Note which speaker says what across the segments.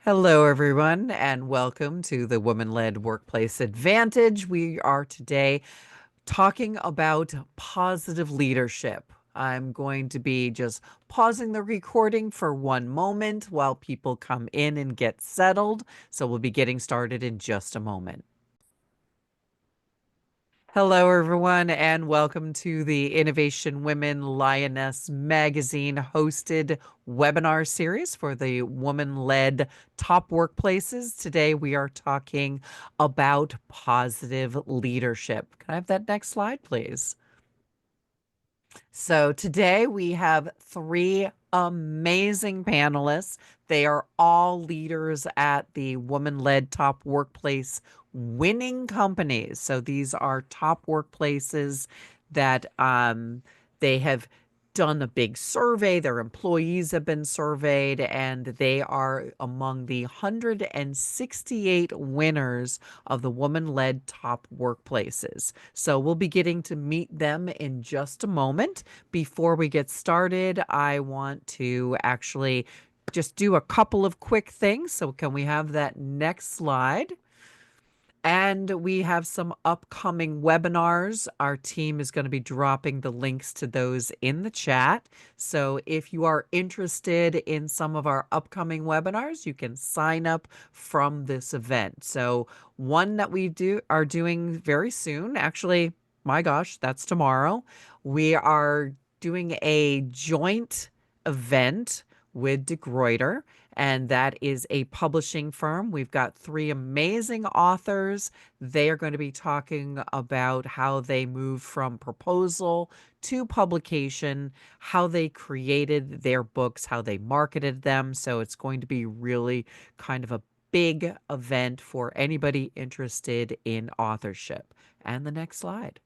Speaker 1: Hello, everyone, and welcome to the Woman Led Workplace Advantage. We are today talking about positive leadership. I'm going to be just pausing the recording for one moment while people come in and get settled. So we'll be getting started in just a moment. Hello, everyone, and welcome to the Innovation Women Lioness Magazine hosted webinar series for the woman led top workplaces. Today, we are talking about positive leadership. Can I have that next slide, please? So today we have three amazing panelists. They are all leaders at the woman-led top workplace winning companies. So these are top workplaces that they have done a big survey. Their employees have been surveyed, and they are among the 168 winners of the woman-led top workplaces. So we'll be getting to meet them in just a moment. Before we get started, I want to actually just do a couple of quick things. So can we have that next slide? And we have some upcoming webinars. Our team is going to be dropping the links to those in the chat. So if you are interested in some of our upcoming webinars, you can sign up from this event. So one that we are doing very soon, actually, my gosh, that's tomorrow. We are doing a joint event with De Gruyter, and that is a publishing firm. We've got three amazing authors. They are going to be talking about how they moved from proposal to publication, how they created their books, how they marketed them. So it's going to be really kind of a big event for anybody interested in authorship. And the next slide.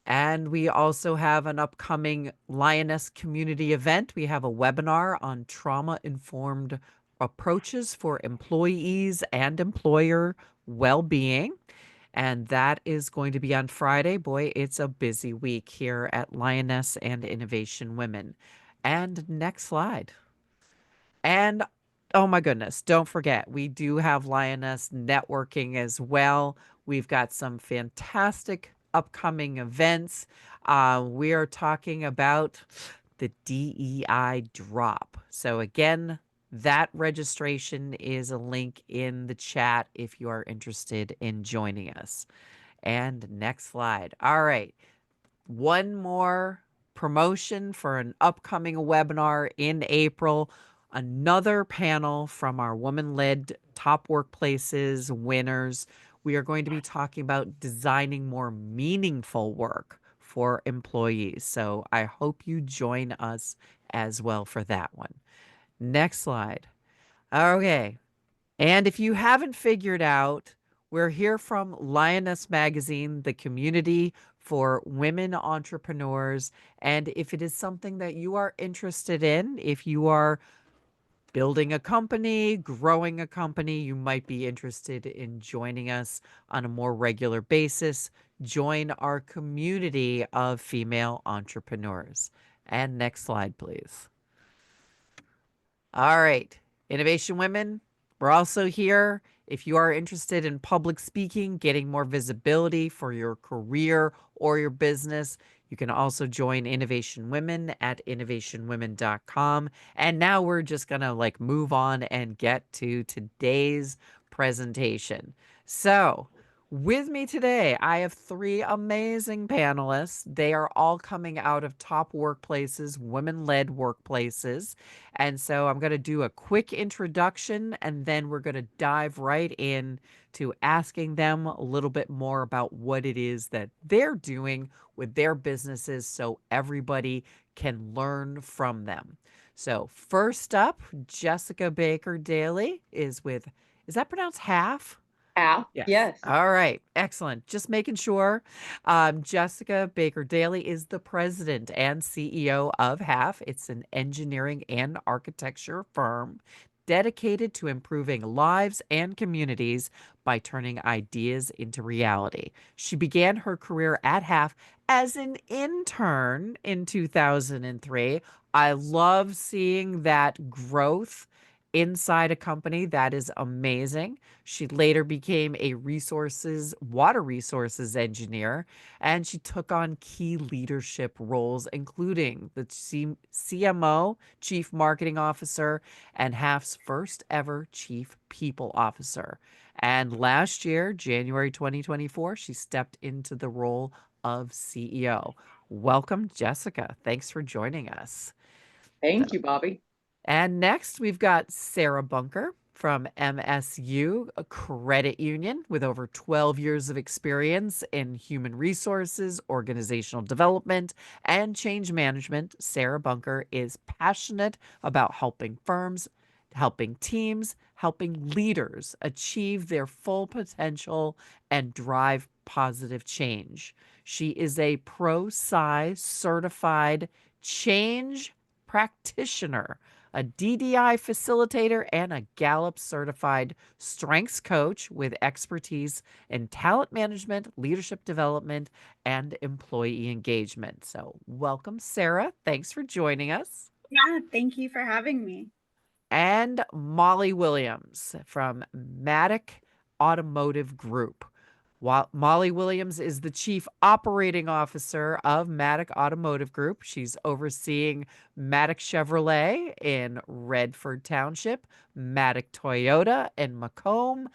Speaker 1: And we also have an upcoming Lioness community event. We have a webinar on trauma-informed approaches for employees and employer well-being. And that is going to be on Friday. Boy, it's a busy week here at Lioness and Innovation Women. And next slide. And oh my goodness, don't forget, we do have Lioness networking as well. We've got some fantastic upcoming events. We are talking about the DEI drop. So, again, that registration is a link in the chat if you are interested in joining us. And next slide. All right. One more promotion for an upcoming webinar in April. Another panel from our woman-led top workplaces winners. We are going to be talking about designing more meaningful work for employees. So I hope you join us as well for that one. Next slide. Okay. And if you haven't figured out, we're here from Lioness Magazine, the community for women entrepreneurs. And if it is something that you are interested in, if you are building a company, growing a company, you might be interested in joining us on a more regular basis. Join our community of female entrepreneurs. And next slide, please. All right, Innovation Women, we're also here. If you are interested in public speaking, getting more visibility for your career or your business, you can also join Innovation Women at innovationwomen.com. And now we're just going to move on and get to today's presentation. So, with me today, I have three amazing panelists. They are all coming out of top workplaces, women-led workplaces. And so I'm going to do a quick introduction, and then we're going to dive right in to asking them a little bit more about what it is that they're doing with their businesses so everybody can learn from them. So first up, Jessica Baker Daly is that pronounced Halff?
Speaker 2: Al?
Speaker 1: Yes.
Speaker 2: Yes.
Speaker 1: All right. Excellent. Just making sure. Jessica Baker Daly is the president and CEO of Halff. It's an engineering and architecture firm dedicated to improving lives and communities by turning ideas into reality. She began her career at Halff as an intern in 2003. I love seeing that growth inside a company. That is amazing. She later became a water resources engineer, and she took on key leadership roles, including the CMO, Chief Marketing Officer, and Half's first ever Chief People Officer. And last year, January 2024, she stepped into the role of CEO. Welcome, Jessica. Thanks for joining us.
Speaker 2: Thank you, Bobby.
Speaker 1: And next, we've got Sarah Bunker from MSU, a credit union with over 12 years of experience in human resources, organizational development, and change management. Sarah Bunker is passionate about helping firms, helping teams, helping leaders achieve their full potential and drive positive change. She is a Pro-Sci certified change practitioner, a DDI facilitator, and a Gallup certified strengths coach with expertise in talent management, leadership development, and employee engagement. So, welcome, Sarah. Thanks for joining us.
Speaker 3: Yeah, thank you for having me.
Speaker 1: And Molly Williams from Matick Automotive Group. Molly Williams is the Chief Operating Officer of Matick Automotive Group. She's overseeing Matick Chevrolet in Redford Township, Matick Toyota in Macomb,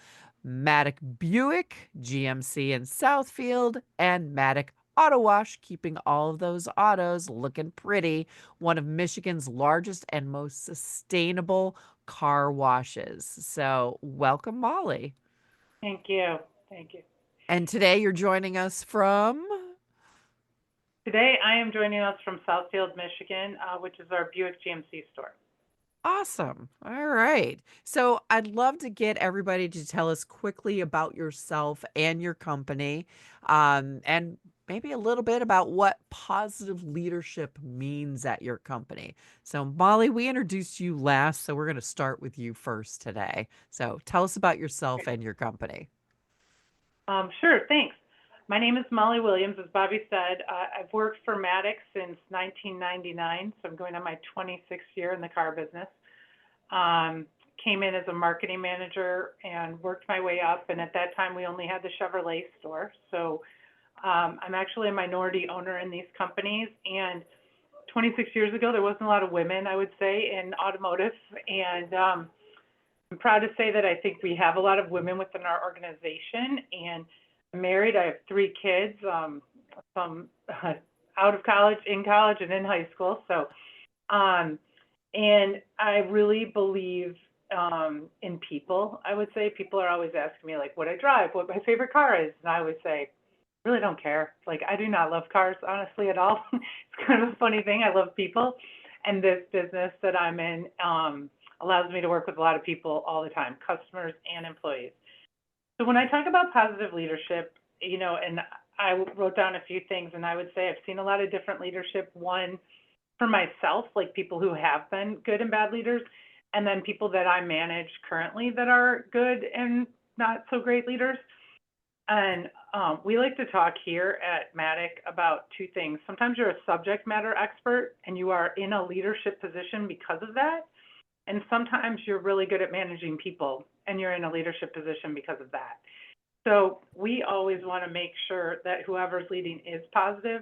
Speaker 1: Matick Buick, GMC in Southfield, and Matick Auto Wash, keeping all of those autos looking pretty. One of Michigan's largest and most sustainable car washes. So, welcome, Molly.
Speaker 4: Thank you. Thank you.
Speaker 1: And today you're joining us from?
Speaker 4: Today I am joining us from Southfield, Michigan, which is our Buick GMC store.
Speaker 1: Awesome. All right. So I'd love to get everybody to tell us quickly about yourself and your company, and maybe a little bit about what positive leadership means at your company. So, Molly, we introduced you last, so we're going to start with you first today. So tell us about yourself and your company.
Speaker 4: Sure, thanks. My name is Molly Williams. As Bobby said, I've worked for Matick since 1999, so I'm going on my 26th year in the car business. Came in as a marketing manager and worked my way up, and at that time we only had the Chevrolet store. So I'm actually a minority owner in these companies, and 26 years ago there wasn't a lot of women, I would say, in automotive, and I'm proud to say that I think we have a lot of women within our organization, and I'm married. I have 3 kids, some out of college, in college, and in high school. So, and I really believe in people. I would say people are always asking me like what I drive, what my favorite car is, and I always say, I really don't care. Like I do not love cars, honestly, at all. It's kind of a funny thing. I love people, and this business that I'm in allows me to work with a lot of people all the time, customers and employees. So when I talk about positive leadership, and I wrote down a few things, and I would say I've seen a lot of different leadership. One, for myself, like people who have been good and bad leaders, and then people that I manage currently that are good and not so great leaders. And we like to talk here at Matick about 2 things. Sometimes you're a subject matter expert and you are in a leadership position because of that. And sometimes you're really good at managing people and you're in a leadership position because of that. So we always want to make sure that whoever's leading is positive.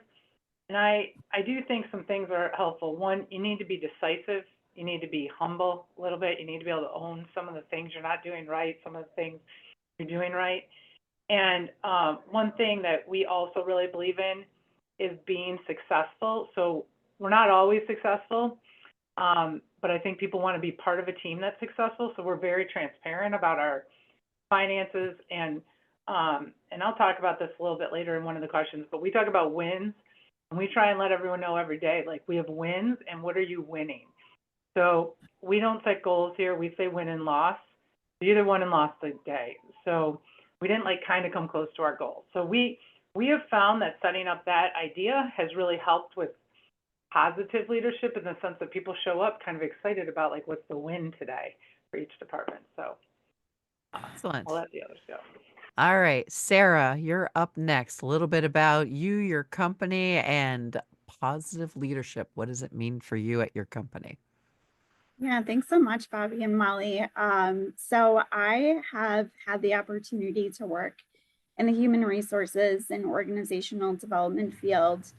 Speaker 4: And I do think some things are helpful. One, you need to be decisive. You need to be humble a little bit. You need to be able to own some of the things you're not doing right, some of the things you're doing right. And one thing that we also really believe in is being successful. So we're not always successful. But I think people want to be part of a team that's successful. So we're very transparent about our finances, and I'll talk about this a little bit later in one of the questions, but we talk about wins, and we try and let everyone know every day, like we have wins, and what are you winning? So we don't set goals here. We say win and loss. You either won and lost the day. So we didn't like kind of come close to our goal. So we have found that setting up that idea has really helped with positive leadership in the sense that people show up kind of excited about like what's the win today for each department. So
Speaker 1: Excellent.
Speaker 4: I'll let the others go.
Speaker 1: All right, Sarah, you're up next. A little bit about you, your company, and positive leadership. What does it mean for you at your company?
Speaker 3: Yeah, thanks so much, Bobby and Molly. So I have had the opportunity to work in the human resources and organizational development field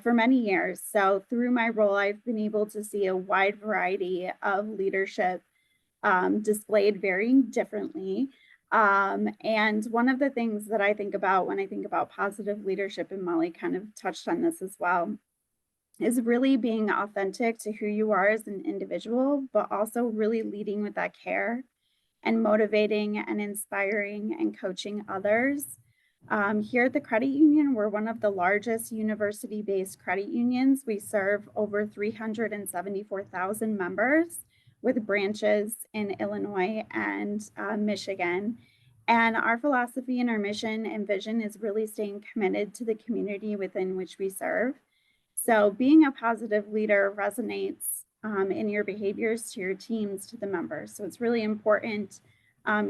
Speaker 3: for many years. So through my role, I've been able to see a wide variety of leadership displayed very differently. And one of the things that I think about when I think about positive leadership, and Molly kind of touched on this as well, is really being authentic to who you are as an individual, but also really leading with that care and motivating and inspiring and coaching others. Here at the credit union, we're one of the largest university based credit unions. We serve over 374,000 members with branches in Illinois and Michigan. And our philosophy and our mission and vision is really staying committed to the community within which we serve. So being a positive leader resonates in your behaviors to your teams, to the members. So it's really important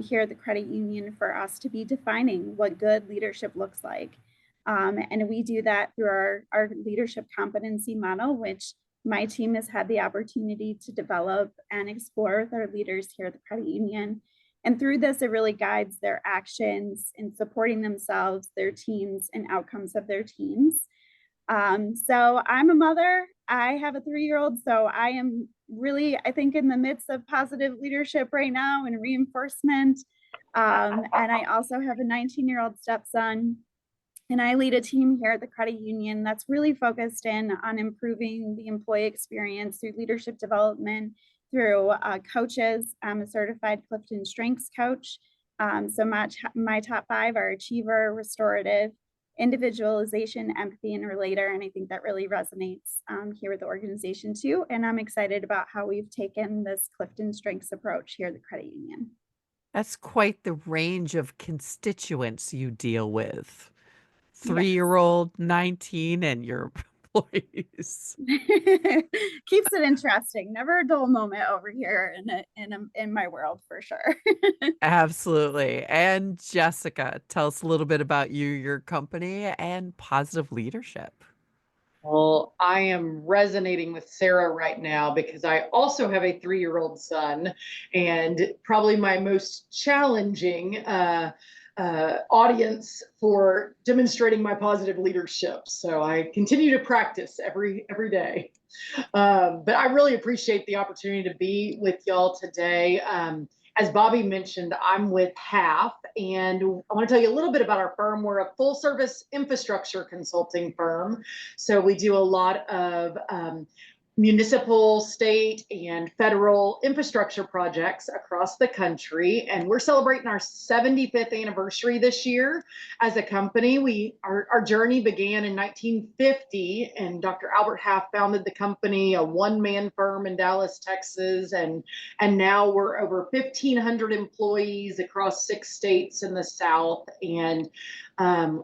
Speaker 3: here at the credit union for us to be defining what good leadership looks like. And we do that through our leadership competency model, which my team has had the opportunity to develop and explore with our leaders here at the credit union. And through this, it really guides their actions in supporting themselves, their teams, and outcomes of their teams. So I'm a mother. I have a 3-year-old, so I am really, I think, in the midst of positive leadership right now and reinforcement. And I also have a 19-year-old stepson. And I lead a team here at the credit union that's really focused in on improving the employee experience through leadership development, through coaches. I'm a certified Clifton Strengths coach. So my top 5 are achiever, restorative, individualization, empathy, and relator. And I think that really resonates here with the organization too. And I'm excited about how we've taken this Clifton Strengths approach here at the credit union.
Speaker 1: That's quite the range of constituents you deal with.
Speaker 3: Yes.
Speaker 1: 3-year-old, 19, and your employees.
Speaker 3: Keeps it interesting. Never a dull moment over here in my world, for sure.
Speaker 1: Absolutely. And Jessica, tell us a little bit about you, your company, and positive leadership.
Speaker 2: Well, I am resonating with Sarah right now because I also have a 3-year-old son, and probably my most challenging audience for demonstrating my positive leadership. So I continue to practice every day. But I really appreciate the opportunity to be with y'all today. As Bobby mentioned, I'm with Halff, and I want to tell you a little bit about our firm. We're a full service infrastructure consulting firm. So we do a lot of municipal, state, and federal infrastructure projects across the country. And we're celebrating our 75th anniversary this year as a company. Our journey began in 1950, and Dr. Albert Halff founded the company, a one-man firm in Dallas, Texas. And now we're over 1,500 employees across 6 states in the South. And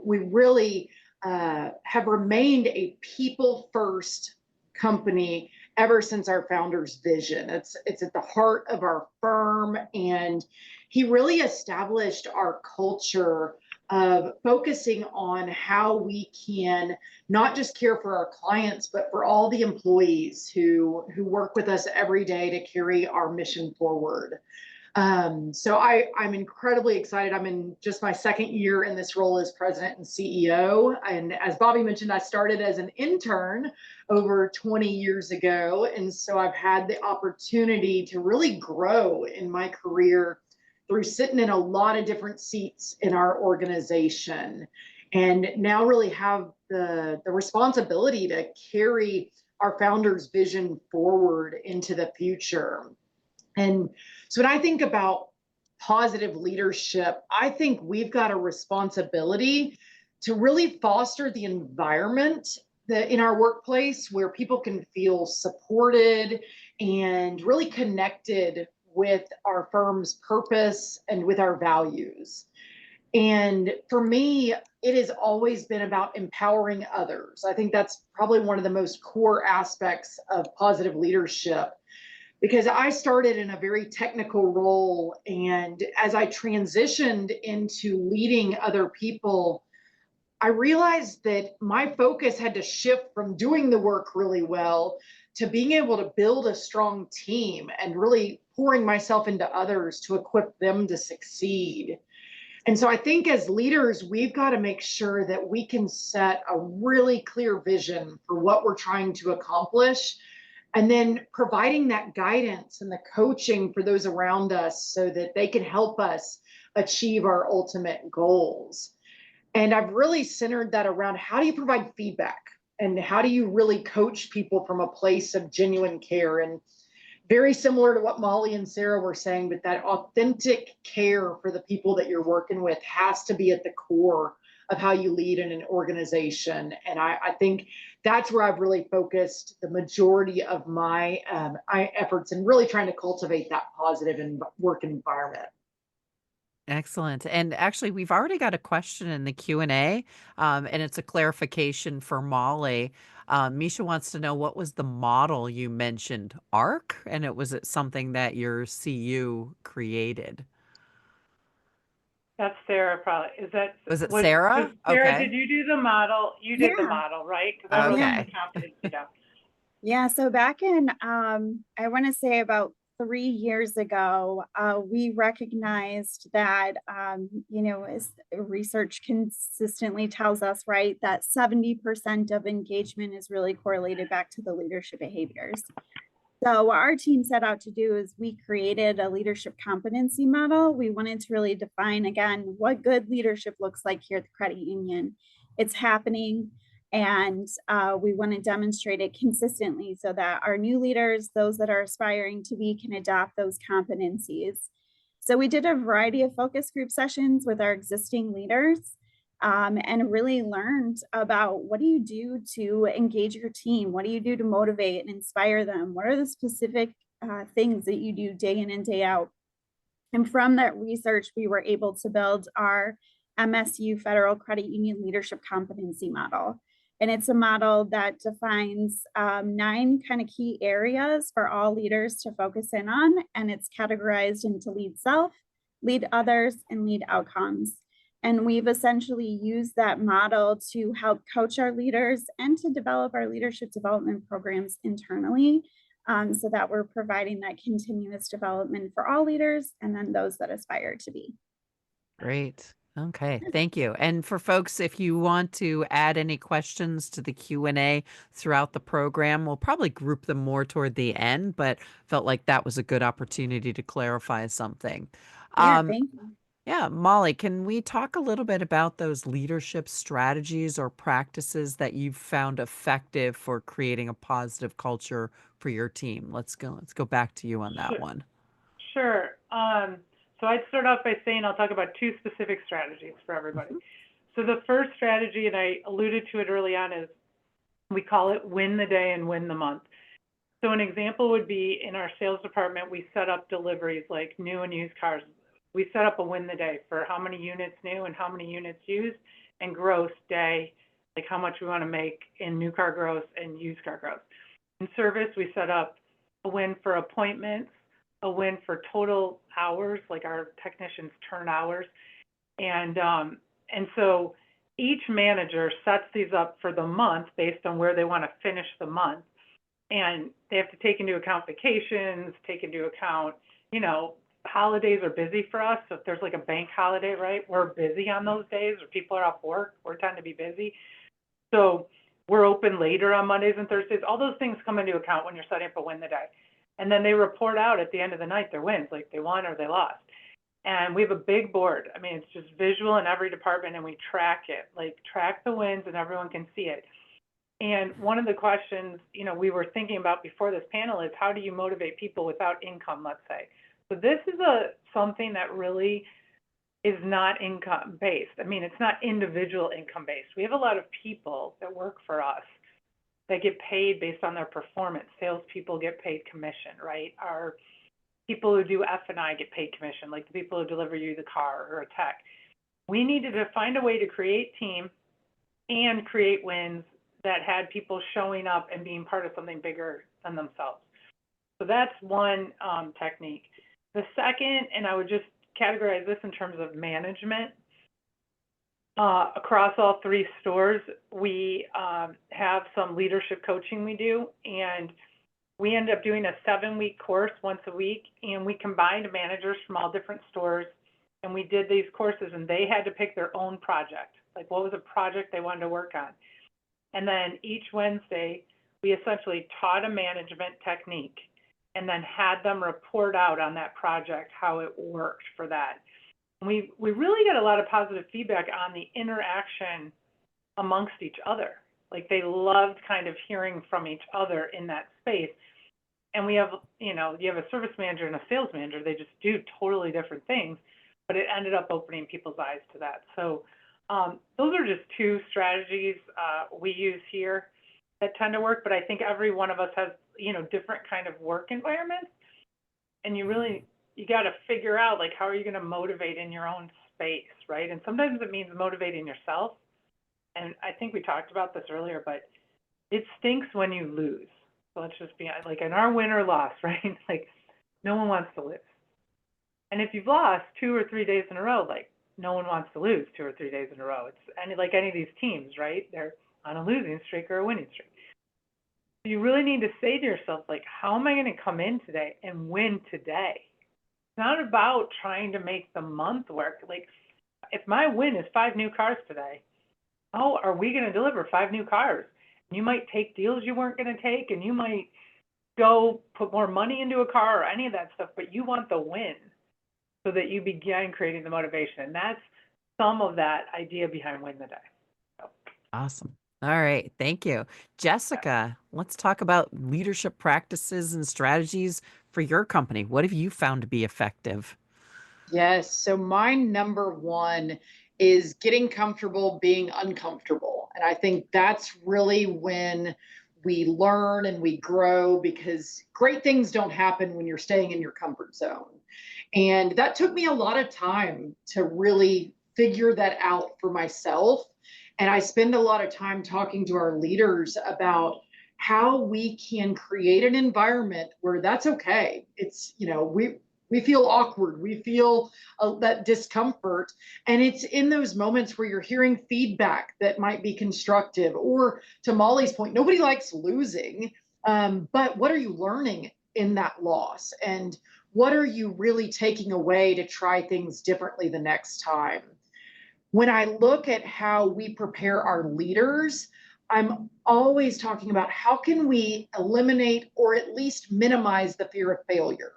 Speaker 2: we really have remained a people-first company ever since our founder's vision. It's at the heart of our firm, and he really established our culture of focusing on how we can not just care for our clients, but for all the employees who work with us every day to carry our mission forward. So I'm incredibly excited. I'm in just my 2nd year in this role as president and CEO. And as Bobby mentioned, I started as an intern over 20 years ago. And so I've had the opportunity to really grow in my career through sitting in a lot of different seats in our organization, and now really have the responsibility to carry our founder's vision forward into the future. And so when I think about positive leadership, I think we've got a responsibility to really foster the environment that in our workplace where people can feel supported and really connected with our firm's purpose and with our values. And for me, it has always been about empowering others. I think that's probably one of the most core aspects of positive leadership, because I started in a very technical role. And as I transitioned into leading other people, I realized that my focus had to shift from doing the work really well to being able to build a strong team and really pouring myself into others to equip them to succeed. And so I think as leaders, we've got to make sure that we can set a really clear vision for what we're trying to accomplish, and then providing that guidance and the coaching for those around us so that they can help us achieve our ultimate goals. And I've really centered that around how do you provide feedback and how do you really coach people from a place of genuine care. And very similar to what Molly and Sarah were saying, but that authentic care for the people that you're working with has to be at the core of how you lead in an organization. And I think that's where I've really focused the majority of my efforts in really trying to cultivate that positive work environment.
Speaker 1: Excellent. And actually, we've already got a question in the Q&A, and it's a clarification for Molly. Misha wants to know, what was the model you mentioned? ARC? And was it something that your CU created?
Speaker 4: That's Sarah, probably. Is that
Speaker 1: Was it
Speaker 4: was
Speaker 1: Sarah?
Speaker 4: Sarah?
Speaker 1: Okay.
Speaker 4: Did you do the model? You did the
Speaker 3: Yeah,
Speaker 4: model, right? Because I wrote down the
Speaker 1: Okay.
Speaker 4: competency down.
Speaker 3: yeah. So back in, I want to say about 3 years ago, we recognized that, as research consistently tells us, right, that 70% of engagement is really correlated back to the leadership behaviors. So what our team set out to do is we created a leadership competency model. We wanted to really define, again, what good leadership looks like here at the credit union. It's happening, and we want to demonstrate it consistently so that our new leaders, those that are aspiring to be, can adopt those competencies. So we did a variety of focus group sessions with our existing leaders, and really learned about, what do you do to engage your team? What do you do to motivate and inspire them? What are the specific things that you do day in and day out? And from that research, we were able to build our MSU Federal Credit Union Leadership Competency Model. And it's a model that defines 9 kind of key areas for all leaders to focus in on. And it's categorized into lead self, lead others, and lead outcomes. And we've essentially used that model to help coach our leaders and to develop our leadership development programs internally, so that we're providing that continuous development for all leaders and then those that aspire to be.
Speaker 1: Great. Okay, thank you. And for folks, if you want to add any questions to the Q&A throughout the program, we'll probably group them more toward the end, but felt like that was a good opportunity to clarify something.
Speaker 3: Yeah, thank you.
Speaker 1: Yeah, Molly, can we talk a little bit about those leadership strategies or practices that you've found effective for creating a positive culture for your team? Let's go back to you on that one.
Speaker 4: Sure. So I'd start off by saying I'll talk about 2 specific strategies for everybody. So the first strategy, and I alluded to it early on, is we call it win the day and win the month. So an example would be in our sales department, we set up deliveries like new and used cars. We set up a win the day for how many units new and how many units used, and gross day, like how much we want to make in new car gross and used car gross. In service, we set up a win for appointments, a win for total hours, like our technicians turn hours. And so each manager sets these up for the month based on where they want to finish the month. And they have to take into account vacations, take into account, holidays are busy for us. So if there's like a bank holiday, right, we're busy on those days, or people are off work, we're tend to be busy. So we're open later on Mondays and Thursdays. All those things come into account when you're setting up a win the day. And then they report out at the end of the night their wins, like they won or they lost. And we have a big board. I mean, it's just visual in every department, and we track it, like track the wins, and everyone can see it. And one of the questions, we were thinking about before this panel is, how do you motivate people without income, let's say? So this is something that really is not income based. I mean, it's not individual income based. We have a lot of people that work for us that get paid based on their performance. Salespeople get paid commission, right? Our people who do F&I get paid commission, like the people who deliver you the car or a tech. We needed to find a way to create team and create wins that had people showing up and being part of something bigger than themselves. So that's one technique. The second, and I would just categorize this in terms of management, across all 3 stores, we have some leadership coaching we do, and We ended up doing a 7-week course once a week, and we combined managers from all different stores, and we did these courses, and they had to pick their own project, like what was a project they wanted to work on. And then each Wednesday, we essentially taught a management technique and then had them report out on that project how it worked for that. And we really got a lot of positive feedback on the interaction amongst each other. Like they loved kind of hearing from each other in that space. And we have, you have a service manager and a sales manager. They just do totally different things, but it ended up opening people's eyes to that. So those are just two strategies we use here that tend to work. But I think every one of us has, different kind of work environments. And you got to figure out, like, how are you going to motivate in your own space, right? And sometimes it means motivating yourself. And I think we talked about this earlier, but it stinks when you lose. So let's just be like in our win or loss, right? Like no one wants to lose. And if you've lost 2 or 3 days in a row, like no one wants to lose 2 or 3 days in a row. It's like any of these teams, right? They're on a losing streak or a winning streak. You really need to say to yourself, like, how am I going to come in today and win today? It's not about trying to make the month work. Like if my win is 5 new cars today, how are we going to deliver 5 new cars? You might take deals you weren't going to take, and you might go put more money into a car or any of that stuff, but you want the win so that you begin creating the motivation. And that's some of that idea behind Win the Day. So.
Speaker 1: Awesome. All right. Thank you. Jessica, let's talk about leadership practices and strategies for your company. What have you found to be effective?
Speaker 2: Yes. So my number one is getting comfortable being uncomfortable. And I think that's really when we learn and we grow, because great things don't happen when you're staying in your comfort zone. And that took me a lot of time to really figure that out for myself. And I spend a lot of time talking to our leaders about how we can create an environment where that's okay. It's, we feel awkward. We feel that discomfort. And it's in those moments where you're hearing feedback that might be constructive, or to Molly's point, nobody likes losing. But what are you learning in that loss? And what are you really taking away to try things differently the next time? When I look at how we prepare our leaders, I'm always talking about how can we eliminate or at least minimize the fear of failure.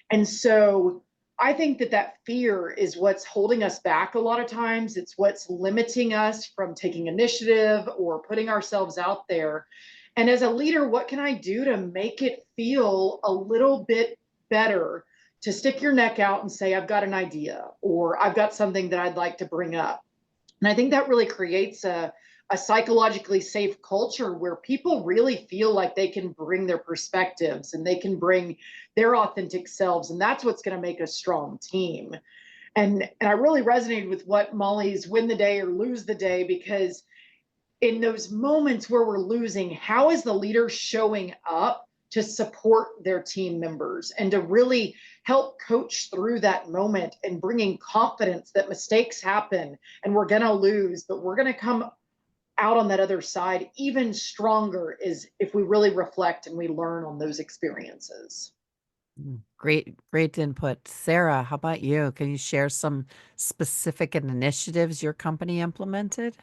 Speaker 2: And so I think that fear is what's holding us back a lot of times. It's what's limiting us from taking initiative or putting ourselves out there. And as a leader, what can I do to make it feel a little bit better to stick your neck out and say, I've got an idea, or I've got something that I'd like to bring up? And I think that really creates a psychologically safe culture where people really feel like they can bring their perspectives and they can bring their authentic selves. And that's what's going to make a strong team. And I really resonated with what Molly's Win the Day or Lose the Day, because in those moments where we're losing, how is the leader showing up to support their team members and to really help coach through that moment and bringing confidence that mistakes happen and we're going to lose, but we're going to come out on that other side even stronger, is if we really reflect and we learn on those experiences.
Speaker 1: Great input. Sarah, how about you? Can you share some specific initiatives your company implemented?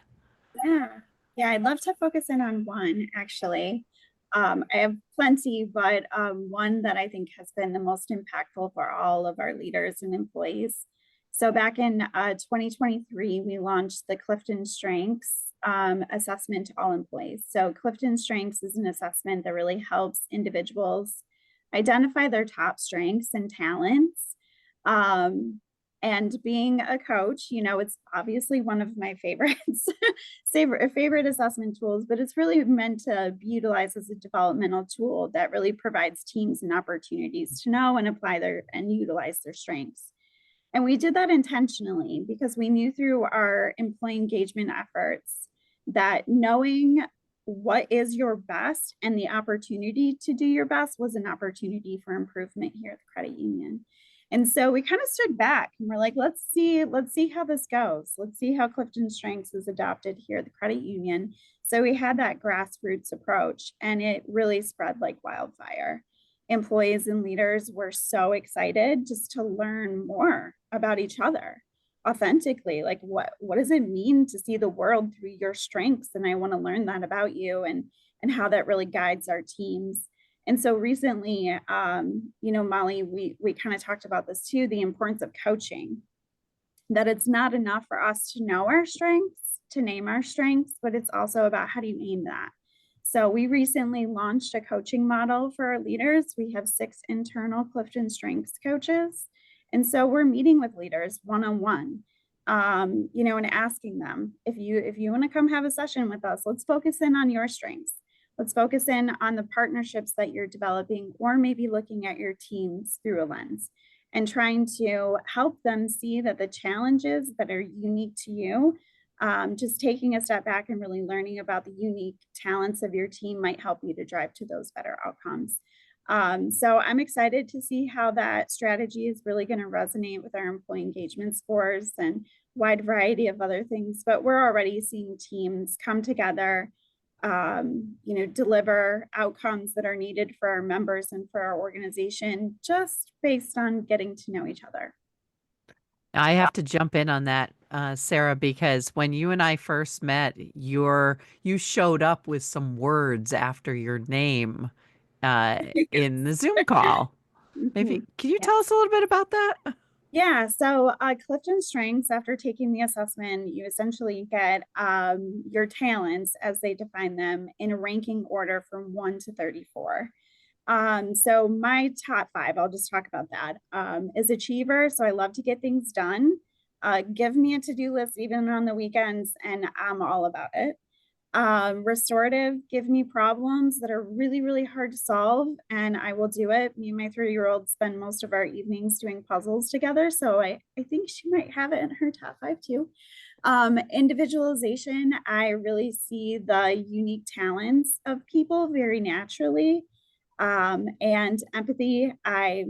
Speaker 3: Yeah, I'd love to focus in on one, actually. I have plenty, but one that I think has been the most impactful for all of our leaders and employees. So back in 2023, we launched the Clifton Strengths assessment to all employees. So Clifton Strengths is an assessment that really helps individuals identify their top strengths and talents. And being a coach, it's obviously one of my favorites, favorite assessment tools, but it's really meant to be utilized as a developmental tool that really provides teams and opportunities to know and apply and utilize their strengths. And we did that intentionally because we knew through our employee engagement efforts that knowing what is your best and the opportunity to do your best was an opportunity for improvement here at the credit union. And so we kind of stood back and we're like, let's see how this goes. Let's see how Clifton Strengths is adopted here at the credit union. So we had that grassroots approach, and it really spread like wildfire. Employees and leaders were so excited just to learn more about each other authentically. Like, what does it mean to see the world through your strengths? And I want to learn that about you, and how that really guides our teams. And so recently, Molly, we kind of talked about this too, the importance of coaching, that it's not enough for us to know our strengths, to name our strengths, but it's also about how do you aim that. So we recently launched a coaching model for our leaders. We have 6 internal Clifton Strengths coaches. And so we're meeting with leaders one-on-one, and asking them, if you want to come have a session with us, let's focus in on your strengths. Let's focus in on the partnerships that you're developing, or maybe looking at your teams through a lens and trying to help them see that the challenges that are unique to you, just taking a step back and really learning about the unique talents of your team might help you to drive to those better outcomes. So I'm excited to see how that strategy is really going to resonate with our employee engagement scores and wide variety of other things. But we're already seeing teams come together, deliver outcomes that are needed for our members and for our organization, just based on getting to know each other.
Speaker 1: I have to jump in on that, Sarah, because when you and I first met, you showed up with some words after your name in the Zoom call. Maybe can you tell us a little bit about that?
Speaker 3: Yeah, so Clifton Strengths, after taking the assessment, you essentially get your talents as they define them in a ranking order from 1 to 34. So my top 5, I'll just talk about that, is achiever. So I love to get things done. Give me a to-do list even on the weekends, and I'm all about it. Restorative, give me problems that are really, really hard to solve, and I will do it. Me and my 3-year-old spend most of our evenings doing puzzles together, so I think she might have it in her top 5 too. Individualization, I really see the unique talents of people very naturally. And empathy, I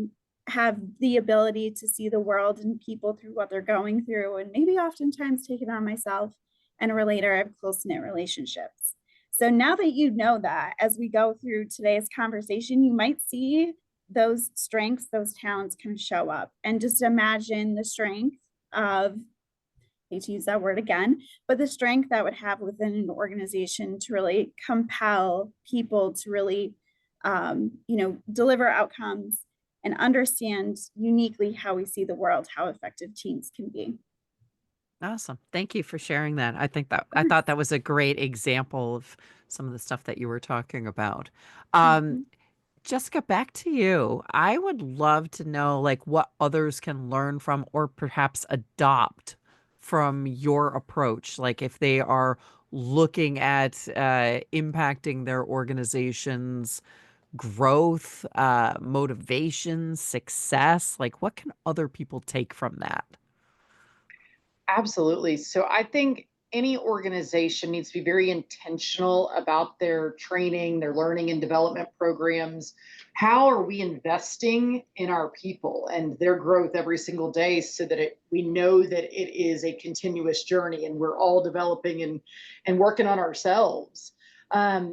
Speaker 3: have the ability to see the world and people through what they're going through, and maybe oftentimes take it on myself. And a relator, I have close-knit relationships. So now that you know that, as we go through today's conversation, you might see those strengths, those talents kind of show up. And just imagine the strength of, I hate to use that word again, but the strength that would have within an organization to really compel people to really, deliver outcomes and understand uniquely how we see the world, how effective teams can be.
Speaker 1: Awesome. Thank you for sharing that. I thought that was a great example of some of the stuff that you were talking about. Jessica, back to you. I would love to know like what others can learn from or perhaps adopt from your approach. Like if they are looking at impacting their organization's growth, motivation, success, like what can other people take from that?
Speaker 2: Absolutely. So I think any organization needs to be very intentional about their training, their learning and development programs. How are we investing in our people and their growth every single day so that we know that it is a continuous journey and we're all developing and working on ourselves.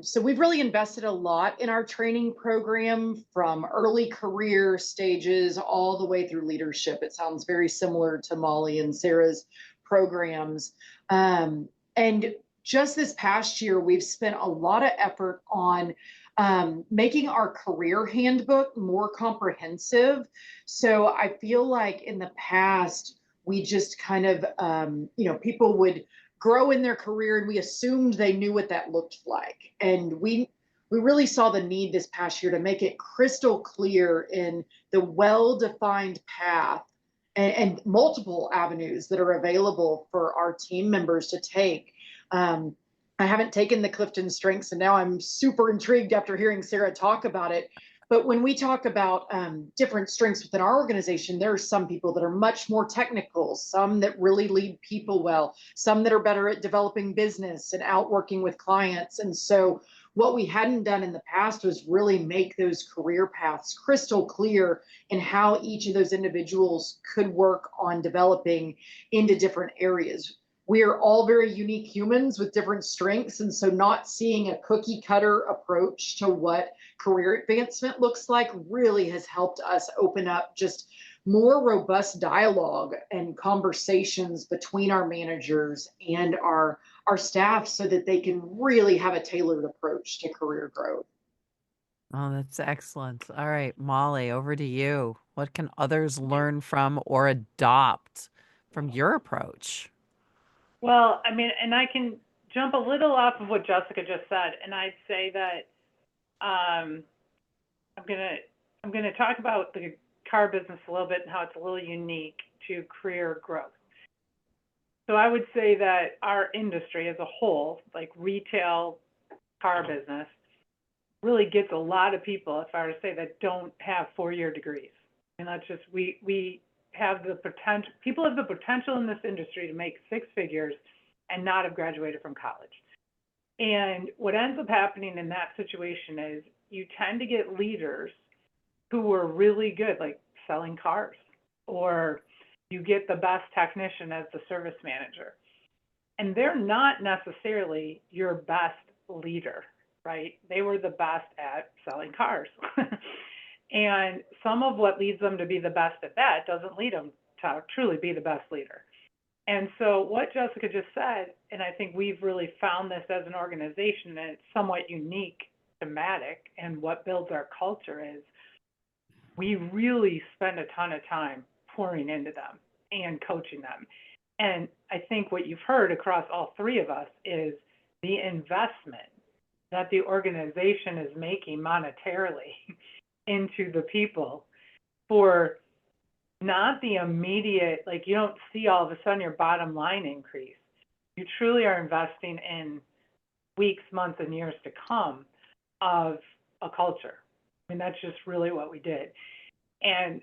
Speaker 2: So we've really invested a lot in our training program from early career stages all the way through leadership. It sounds very similar to Molly and Sarah's programs. And just this past year, we've spent a lot of effort on making our career handbook more comprehensive. So I feel like in the past, we just kind of, people would grow in their career and we assumed they knew what that looked like. And we really saw the need this past year to make it crystal clear in the well-defined path and multiple avenues that are available for our team members to take. I haven't taken the Clifton Strengths, and now I'm super intrigued after hearing Sarah talk about it. But when we talk about different strengths within our organization, there are some people that are much more technical, some that really lead people well, some that are better at developing business and outworking with clients. And so what we hadn't done in the past was really make those career paths crystal clear in how each of those individuals could work on developing into different areas. We are all very unique humans with different strengths. And so not seeing a cookie cutter approach to what career advancement looks like really has helped us open up just more robust dialogue and conversations between our managers and our staff so that they can really have a tailored approach to career growth.
Speaker 1: Oh, that's excellent. All right, Molly, over to you. What can others learn from or adopt from your approach?
Speaker 4: Well, I mean, and I can jump a little off of what Jessica just said, and I'd say that um, I'm gonna talk about the car business a little bit and how it's a little unique to career growth. So I would say that our industry as a whole, like retail car business, really gets a lot of people, if I were to say, that don't have 4-year degrees. And that's just, we have the potential, people have the potential in this industry to make 6 figures and not have graduated from college. And what ends up happening in that situation is you tend to get leaders who are really good, like selling cars, or you get the best technician as the service manager. And they're not necessarily your best leader, right? They were the best at selling cars. And some of what leads them to be the best at that doesn't lead them to truly be the best leader. And so what Jessica just said, and I think we've really found this as an organization, and it's somewhat unique to Matick, and what builds our culture is we really spend a ton of time pouring into them and coaching them. And I think what you've heard across all 3 of us is the investment that the organization is making monetarily into the people for not the immediate, like you don't see all of a sudden your bottom line increase. You truly are investing in weeks, months, and years to come of a culture. I mean, that's just really what we did. And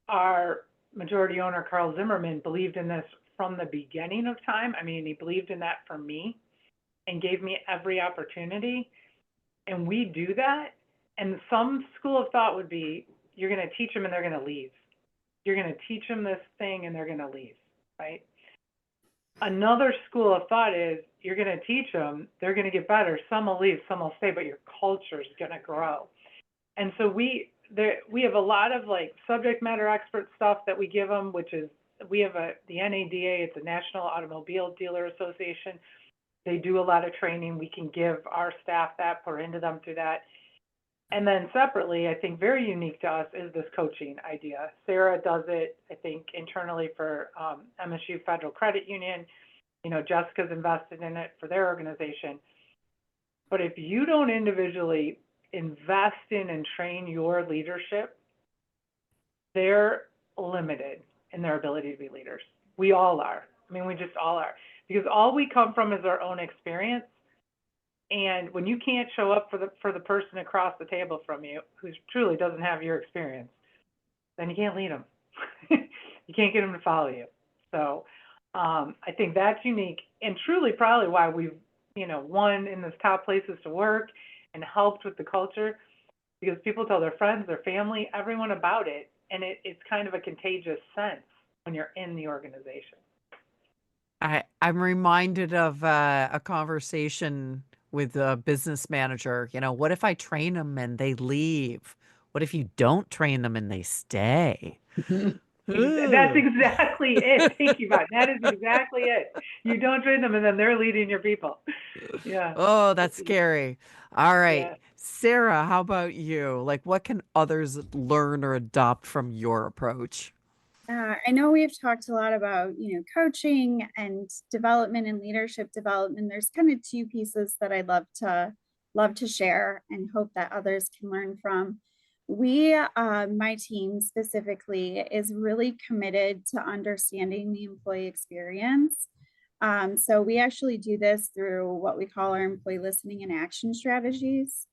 Speaker 4: our majority owner, Carl Zimmerman, believed in this from the beginning of time. I mean, he believed in that for me and gave me every opportunity. And we do that. And some school of thought would be, you're going to teach them and they're going to leave. You're going to teach them this thing and they're going to leave, right? Another school of thought is, you're going to teach them, they're going to get better. Some will leave, some will stay, but your culture is going to grow. And so we have a lot of like subject matter expert stuff that we give them, which is, we have the NADA, it's a National Automobile Dealer Association. They do a lot of training. We can give our staff that, pour into them through that. And then separately, I think very unique to us is this coaching idea. Sarah does it, I think, internally for MSU Federal Credit Union. You know, Jessica's invested in it for their organization. But if you don't individually invest in and train your leadership, they're limited in their ability to be leaders. We all are. I mean, we just all are. Because all we come from is our own experience. And when you can't show up for the person across the table from you who truly doesn't have your experience, then you can't lead them. You can't get them to follow you. So I think that's unique and truly probably why we've, won in those top places to work and helped with the culture, because people tell their friends, their family, everyone about it. And it's kind of a contagious sense when you're in the organization.
Speaker 1: I'm reminded of a conversation with a business manager. What if I train them and they leave? What if you don't train them and they stay?
Speaker 4: That's exactly it. Thank you, Bob. That is exactly it. You don't train them and then they're leading your people. Yeah.
Speaker 1: Oh, that's scary. All right.
Speaker 4: Yeah.
Speaker 1: Sarah, how about you? Like, what can others learn or adopt from your approach?
Speaker 3: I know we've talked a lot about, coaching and development and leadership development. There's kind of 2 pieces that I'd love to share and hope that others can learn from. My team specifically, is really committed to understanding the employee experience. So we actually do this through what we call our employee listening and action strategies.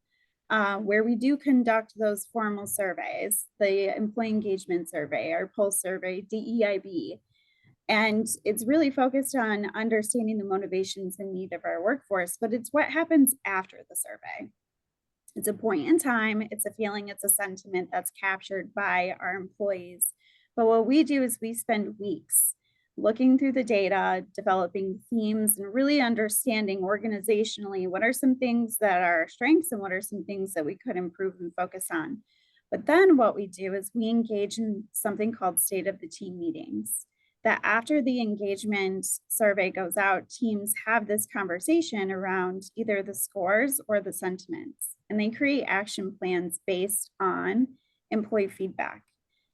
Speaker 3: Where we do conduct those formal surveys, the employee engagement survey, our pulse survey, DEIB. And it's really focused on understanding the motivations and need of our workforce, but it's what happens after the survey. It's a point in time, it's a feeling, it's a sentiment that's captured by our employees. But what we do is we spend weeks looking through the data, developing themes, and really understanding organizationally what are some things that are our strengths and what are some things that we could improve and focus on. But then what we do is we engage in something called state of the team meetings. That after the engagement survey goes out, teams have this conversation around either the scores or the sentiments, and they create action plans based on employee feedback.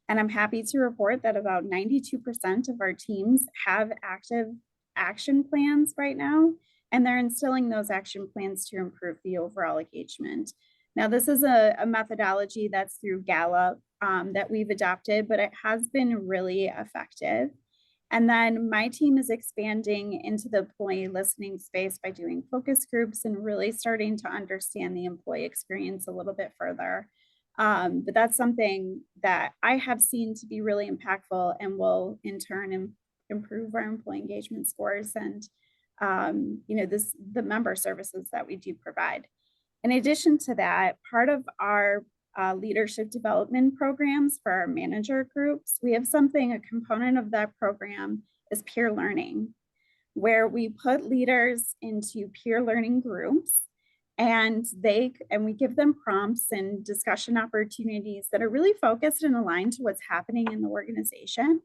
Speaker 3: And I'm happy to report that about 92% of our teams have active action plans right now, and they're instilling those action plans to improve the overall engagement. Now, this is a methodology that's through Gallup that we've adopted, but it has been really effective. And then my team is expanding into the employee listening space by doing focus groups and really starting to understand the employee experience a little bit further. But that's something that I have seen to be really impactful and will in turn improve our employee engagement scores and the member services that we do provide. In addition to that, part of our leadership development programs for our manager groups, we have a component of that program is peer learning, where we put leaders into peer learning groups and we give them prompts and discussion opportunities that are really focused and aligned to what's happening in the organization.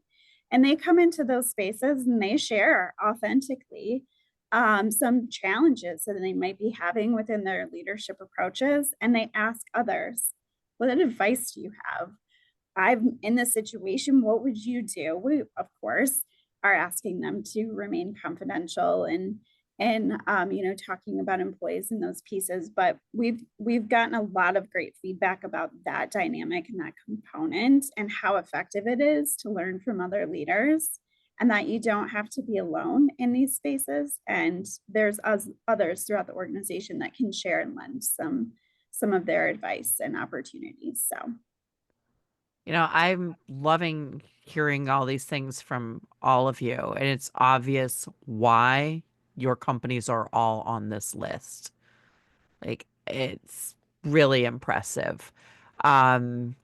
Speaker 3: And they come into those spaces and they share authentically some challenges that they might be having within their leadership approaches. And they ask others, what advice do you have? I'm in this situation. What would you do? We, of course, are asking them to remain confidential and talking about employees and those pieces. But we've gotten a lot of great feedback about that dynamic and that component and how effective it is to learn from other leaders, and that you don't have to be alone in these spaces. And there's others throughout the organization that can share and lend some of their advice and opportunities. So,
Speaker 1: I'm loving hearing all these things from all of you, and it's obvious why your companies are all on this list. Like, it's really impressive. Um,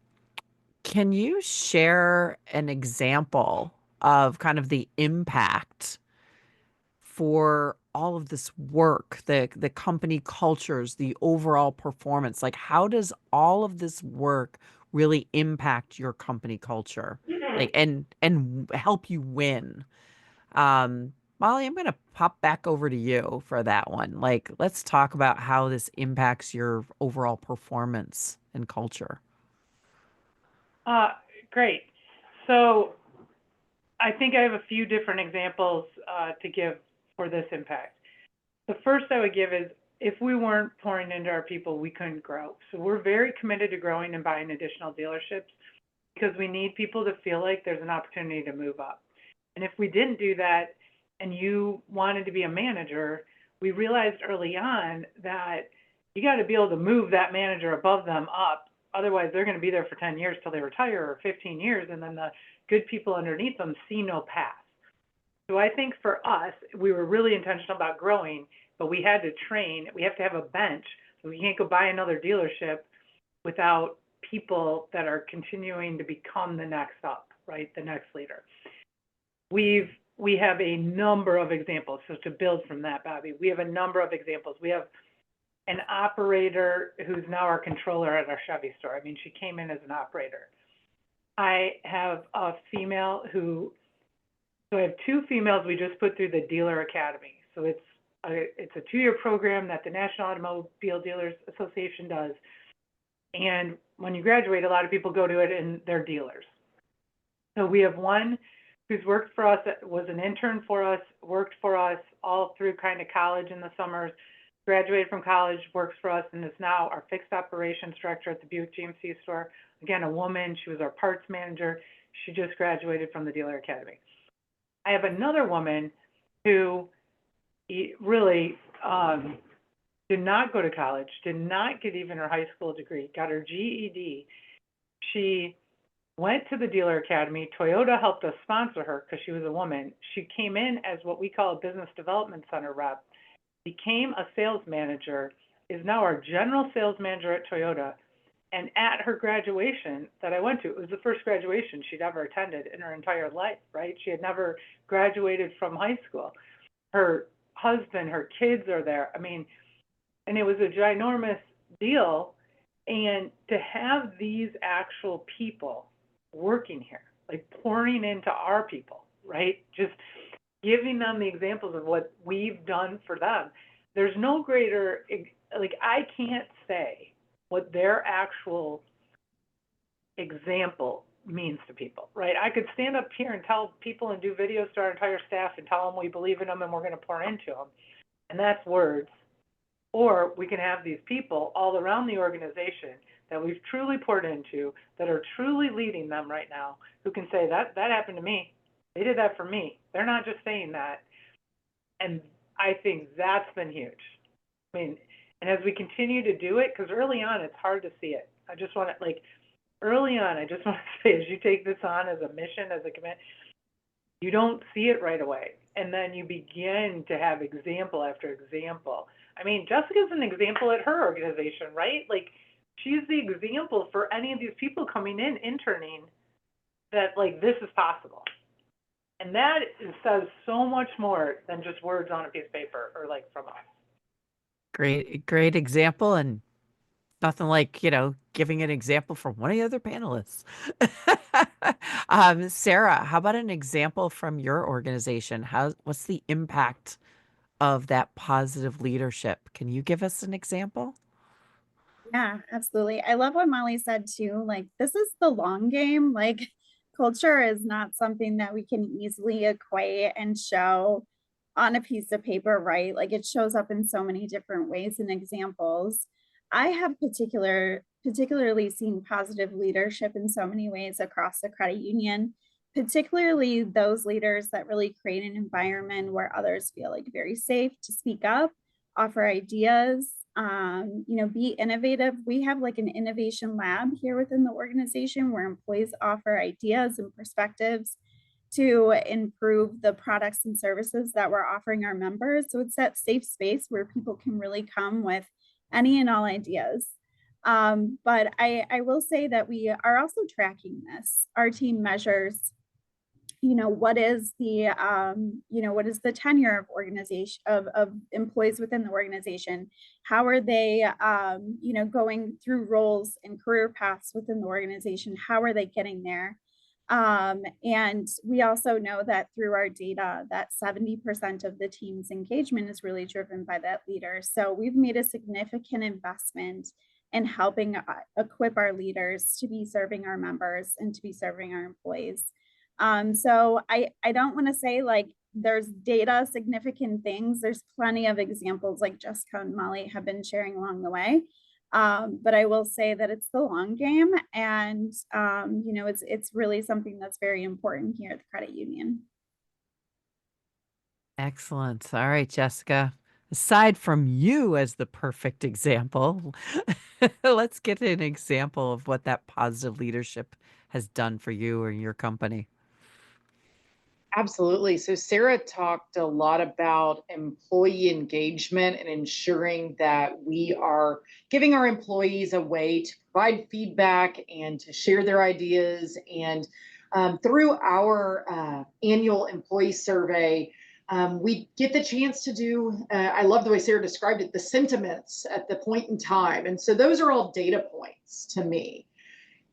Speaker 1: can you share an example of kind of the impact for all of this work, the company cultures, the overall performance? Like, how does all of this work really impact your company culture, like, and help you win? Molly, I'm gonna pop back over to you for that one. Like, let's talk about how this impacts your overall performance and culture.
Speaker 4: Uh, Great. So I think I have a few different examples to give for this impact. The first I would give is if we weren't pouring into our people, we couldn't grow. So we're very committed to growing and buying additional dealerships because we need people to feel like there's an opportunity to move up. And if we didn't do that and you wanted to be a manager, we realized early on that you got to be able to move that manager above them up. Otherwise, they're going to be there for 10 years till they retire, or 15 years, and then the good people underneath them see no path. So I think for us, we were really intentional about growing, but we had to train. We have to have a bench. So we can't go buy another dealership without people that are continuing to become the next up, right? The next leader. We have a number of examples. So to build from that, Bobby, we have a number of examples. We have an operator who's now our controller at our Chevy store. I mean, she came in as an operator. I have a female so I have two females we just put through the Dealer Academy. So it's a 2-year program that the National Automobile Dealers Association does. And when you graduate, a lot of people go to it and they're dealers. So we have one who's worked for us, was an intern for us, worked for us all through kind of college in the summers, graduated from college, works for us, and is now our fixed operations director at the Buick GMC store. Again, a woman. She was our parts manager. She just graduated from the Dealer Academy. I have another woman who really did not go to college, did not get even her high school degree, got her GED. She went to the Dealer Academy. Toyota helped us sponsor her because she was a woman. She came in as what we call a business development center rep, became a sales manager, is now our general sales manager at Toyota. And at her graduation that I went to, it was the first graduation she'd ever attended in her entire life, right? She had never graduated from high school. Her husband, her kids are there. I mean, and it was a ginormous deal. And to have these actual people working here, like pouring into our people, right? Just giving them the examples of what we've done for them. There's no greater, like, I can't say what their actual example means to people, right? I could stand up here and tell people and do videos to our entire staff and tell them we believe in them and we're going to pour into them. And that's words. Or we can have these people all around the organization that we've truly poured into, that are truly leading them right now, who can say, that happened to me. They did that for me. They're not just saying that. And I think that's been huge. I mean, and as we continue to do it, because early on, it's hard to see it. I just want to, like, early on, I just want to say, as you take this on as a mission, as a commitment, you don't see it right away. And then you begin to have example after example. I mean, Jessica's an example at her organization, right? Like, she's the example for any of these people coming in, interning, that, like, this is possible. And that says so much more than just words on a piece of paper or, like, from us.
Speaker 1: Great example, and nothing like, giving an example from one of the other panelists. Sarah, how about an example from your organization? What's the impact of that positive leadership? Can you give us an example?
Speaker 3: Yeah, absolutely. I love what Molly said too. Like, this is the long game. Like, culture is not something that we can easily equate and show on a piece of paper, right? Like, it shows up in so many different ways and examples. I have particularly seen positive leadership in so many ways across the credit union, particularly those leaders that really create an environment where others feel like very safe to speak up, offer ideas, be innovative. We have like an innovation lab here within the organization where employees offer ideas and perspectives to improve the products and services that we're offering our members. So it's that safe space where people can really come with any and all ideas. But I will say that we are also tracking this. Our team measures what is the tenure of organization of employees within the organization? How are they going through roles and career paths within the organization? How are they getting there? And we also know that through our data that 70% of the team's engagement is really driven by that leader. So we've made a significant investment in helping equip our leaders to be serving our members and to be serving our employees. So I don't want to say like there's data significant things. There's plenty of examples like Jessica and Molly have been sharing along the way. But I will say that it's the long game, and it's really something that's very important here at the credit union.
Speaker 1: Excellent. All right, Jessica. Aside from you as the perfect example, let's get an example of what that positive leadership has done for you or your company.
Speaker 2: Absolutely. So Sarah talked a lot about employee engagement and ensuring that we are giving our employees a way to provide feedback and to share their ideas. And through our annual employee survey, we get the chance to do, I love the way Sarah described it, the sentiments at the point in time. And so those are all data points to me.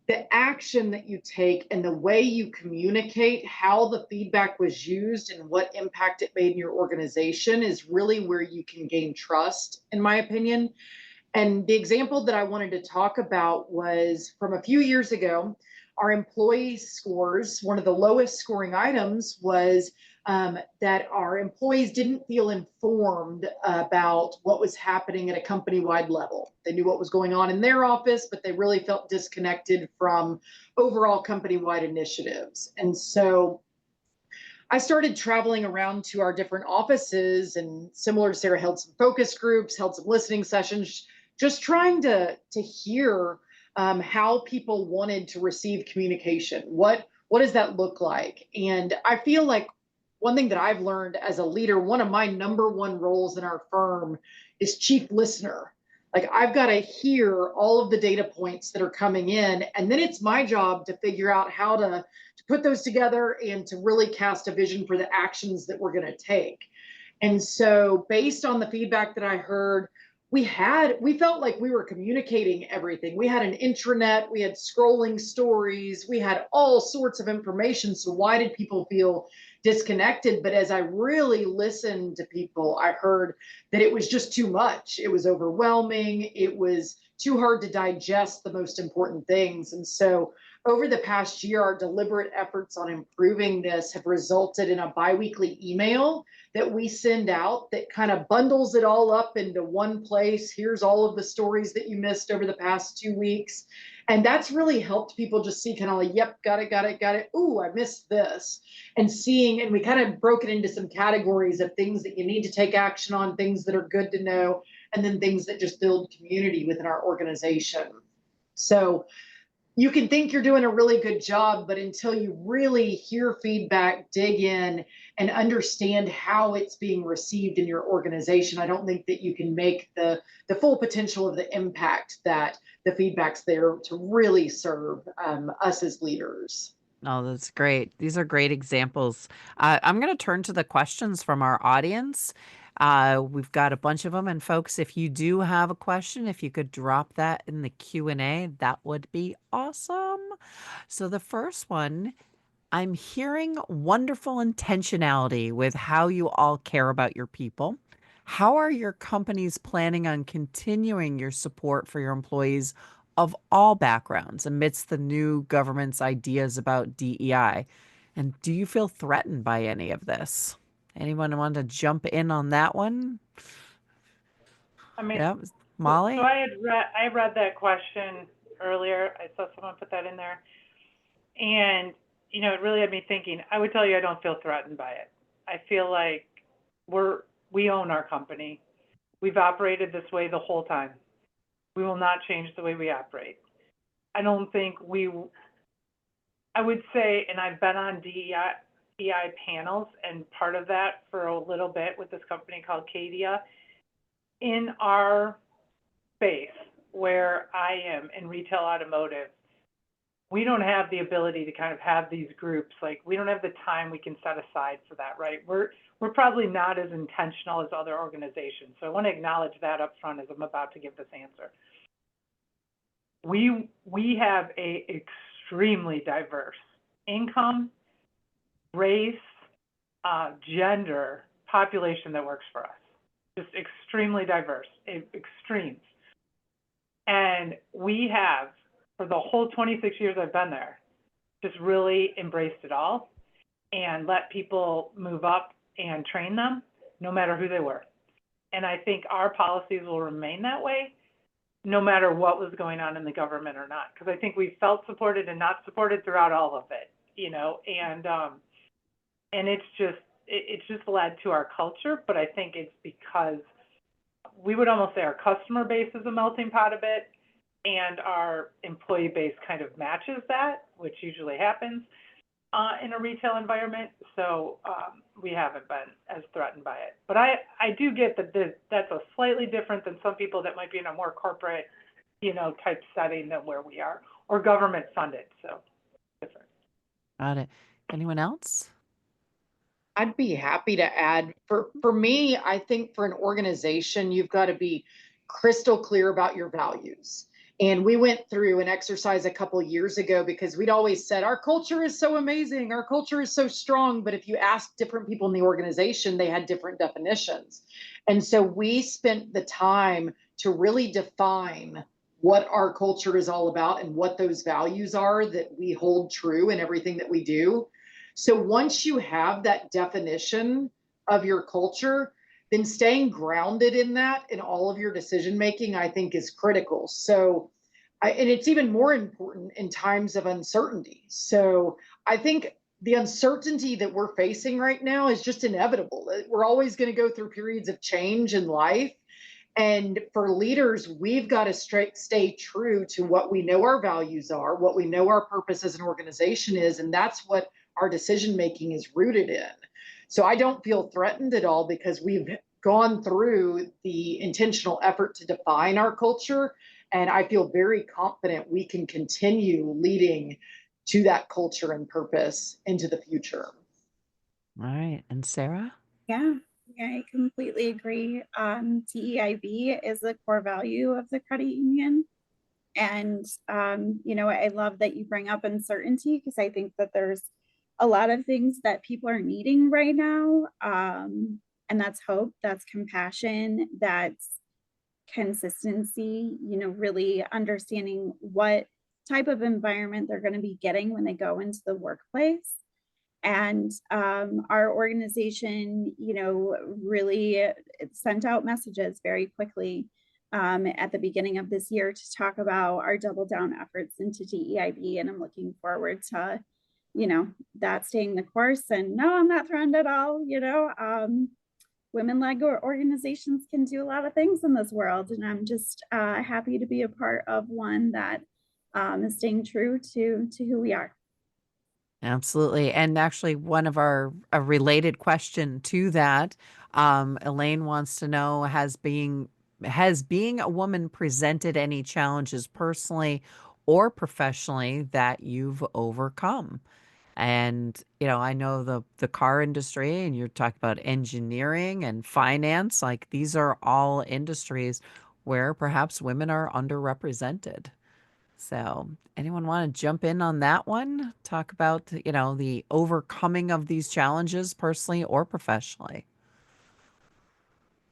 Speaker 2: The action that you take and the way you communicate how the feedback was used and what impact it made in your organization is really where you can gain trust, in my opinion. And the example that I wanted to talk about was from a few years ago. Our employee scores, one of the lowest scoring items was that our employees didn't feel informed about what was happening at a company-wide level. They knew what was going on in their office, but they really felt disconnected from overall company-wide initiatives. And so I started traveling around to our different offices, and similar to Sarah, held some focus groups, held some listening sessions, just trying to hear how people wanted to receive communication. What does that look like? And I feel like one thing that I've learned as a leader, one of my number one roles in our firm is chief listener. Like I've got to hear all of the data points that are coming in, and then it's my job to figure out how to put those together and to really cast a vision for the actions that we're going to take. And so based on the feedback that I heard, we felt like we were communicating everything. We had an intranet, we had scrolling stories, we had all sorts of information. So why did people feel disconnected? But as I really listened to people, I heard that it was just too much. It was overwhelming. It was too hard to digest the most important things. And so over the past year, our deliberate efforts on improving this have resulted in a biweekly email that we send out that kind of bundles it all up into one place. Here's all of the stories that you missed over the past 2 weeks. And that's really helped people just see kind of like, yep, got it, got it, got it. Ooh, I missed this. And seeing, and we kind of broke it into some categories of things that you need to take action on, things that are good to know, and then things that just build community within our organization. So you can think you're doing a really good job, but until you really hear feedback, dig in, and understand how it's being received in your organization, I don't think that you can make the full potential of the impact that the feedback's there to really serve us as leaders.
Speaker 1: Oh, that's great. These are great examples. I'm going to turn to the questions from our audience. We've got a bunch of them, and folks, if you do have a question, if you could drop that in the Q&A, that would be awesome. So the first one, I'm hearing wonderful intentionality with how you all care about your people. How are your companies planning on continuing your support for your employees of all backgrounds amidst the new government's ideas about DEI? And do you feel threatened by any of this? Anyone want to jump in on that one?
Speaker 4: I mean,
Speaker 1: Yeah,
Speaker 4: so
Speaker 1: Molly?
Speaker 4: I read that question earlier. I saw someone put that in there. And, you know, it really had me thinking. I would tell you I don't feel threatened by it. I feel like we own our company. We've operated this way the whole time. We will not change the way we operate. I don't think I would say, and I've been on DEI panels, and part of that for a little bit with this company called Cadia. In our space where I am in retail automotive, we don't have the ability to kind of have these groups. Like, we don't have the time we can set aside for that, right? We're probably not as intentional as other organizations. So I want to acknowledge that up front as I'm about to give this answer. We have a extremely diverse income, race, gender population that works for us. Just extremely diverse, extremes. And we have, for the whole 26 years I've been there, just really embraced it all and let people move up and train them no matter who they were. And I think our policies will remain that way no matter what was going on in the government or not, because I think we felt supported and not supported throughout all of it, you know, and it's just led to our culture. But I think it's because we would almost say our customer base is a melting pot a bit, and our employee base kind of matches that, which usually happens in a retail environment. So we haven't been as threatened by it. But I do get that that's a slightly different than some people that might be in a more corporate, you know, type setting than where we are, or government funded. So different.
Speaker 1: Got it. Anyone else?
Speaker 2: I'd be happy to add. For me, I think for an organization, you've got to be crystal clear about your values. And we went through an exercise a couple of years ago because we'd always said our culture is so amazing, our culture is so strong. But if you asked different people in the organization, they had different definitions. And so we spent the time to really define what our culture is all about and what those values are that we hold true in everything that we do. So once you have that definition of your culture, then staying grounded in that in all of your decision making, I think, is critical. So, and it's even more important in times of uncertainty. So I think the uncertainty that we're facing right now is just inevitable. We're always going to go through periods of change in life. And for leaders, we've got to stay true to what we know our values are, what we know our purpose as an organization is, and that's what our decision making is rooted in. So I don't feel threatened at all because we've gone through the intentional effort to define our culture. And I feel very confident we can continue leading to that culture and purpose into the future.
Speaker 1: All right. And Sarah?
Speaker 3: Yeah, I completely agree. DEIB is a core value of the credit union. And, I love that you bring up uncertainty, because I think that there's a lot of things that people are needing right now. And that's hope, that's compassion, that's consistency, really understanding what type of environment they're going to be getting when they go into the workplace. And our organization, really sent out messages very quickly at the beginning of this year to talk about our double down efforts into DEIB. And I'm looking forward to, that staying the course. And no, I'm not threatened at all. Women-led organizations can do a lot of things in this world. And I'm just happy to be a part of one that is staying true to who we are.
Speaker 1: Absolutely. And actually, one of a related question to that, Elaine wants to know, has being a woman presented any challenges personally or professionally that you've overcome? And, I know the car industry, and you're talking about engineering and finance, like these are all industries where perhaps women are underrepresented. So, anyone want to jump in on that one? Talk about, the overcoming of these challenges personally or professionally.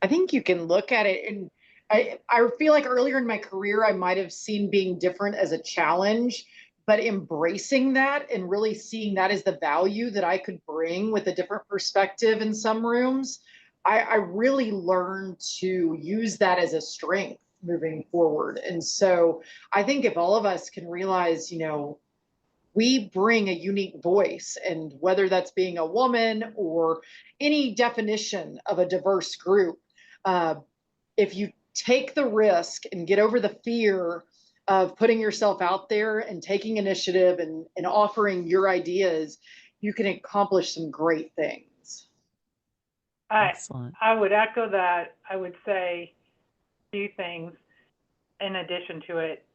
Speaker 2: I think you can look at it, and I feel like earlier in my career, I might have seen being different as a challenge, but embracing that and really seeing that as the value that I could bring with a different perspective in some rooms, I really learned to use that as a strength moving forward. And so I think if all of us can realize, we bring a unique voice, and whether that's being a woman or any definition of a diverse group, uh, if you take the risk and get over the fear of putting yourself out there and taking initiative and offering your ideas, you can accomplish some great things.
Speaker 1: Excellent.
Speaker 4: I would echo that. I would say a few things in addition to it.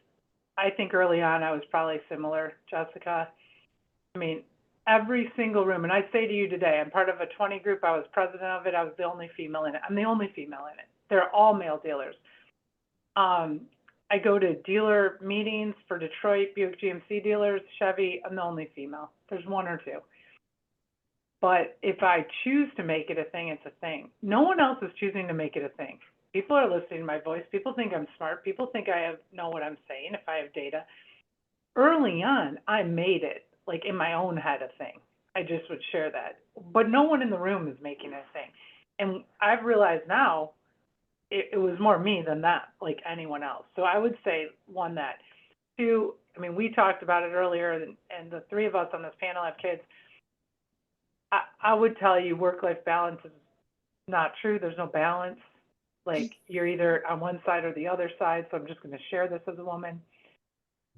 Speaker 4: I think early on I was probably similar, Jessica. I mean, every single room, and I say to you today, I'm part of a 20 group. I was president of it. I was the only female in it. I'm the only female in it. They're all male dealers. I go to dealer meetings for Detroit, Buick GMC dealers, Chevy. I'm the only female. There's one or two. But if I choose to make it a thing, it's a thing. No one else is choosing to make it a thing. People are listening to my voice. People think I'm smart. People think I know what I'm saying if I have data. Early on, I made it, like in my own head, a thing. I just would share that. But no one in the room is making it a thing. And I've realized now it was more me than that, like anyone else. So I would say, one, that. Two, I mean, we talked about it earlier, and the three of us on this panel have kids. I would tell you work-life balance is not true. There's no balance. Like, you're either on one side or the other side. So I'm just going to share this as a woman.